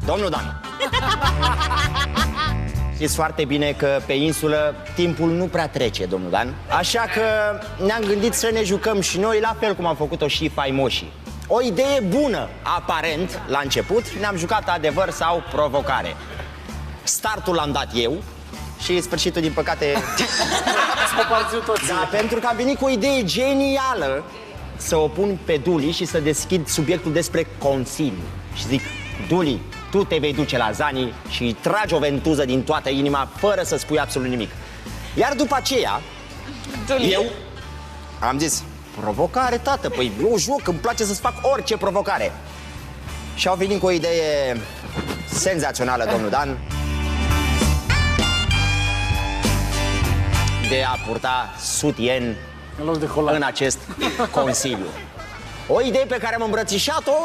Domnul Dan, știți foarte bine că pe insulă timpul nu prea trece, domnul Dan. Așa că ne-am gândit să ne jucăm și noi, la fel cum am făcut-o și faimoșii. O idee bună, aparent, la început. Ne-am jucat adevăr sau provocare. Startul l-am dat eu și sfârșitul, din păcate... Da, pentru că am venit cu o idee genială să o pun pe Duli și să deschid subiectul despre Consiliu. Și zic, Duli, tu te vei duce la Zani și îi tragi o ventuză din toată inima fără să spui absolut nimic. Iar după aceea, Duli. eu am zis, provocare, tată, păi eu joc, îmi place să-ți fac orice provocare. Și au venit cu o idee senzațională, domnul Dan, de a purta sutien în loc de colan în acest Consiliu. O idee pe care am îmbrățișat-o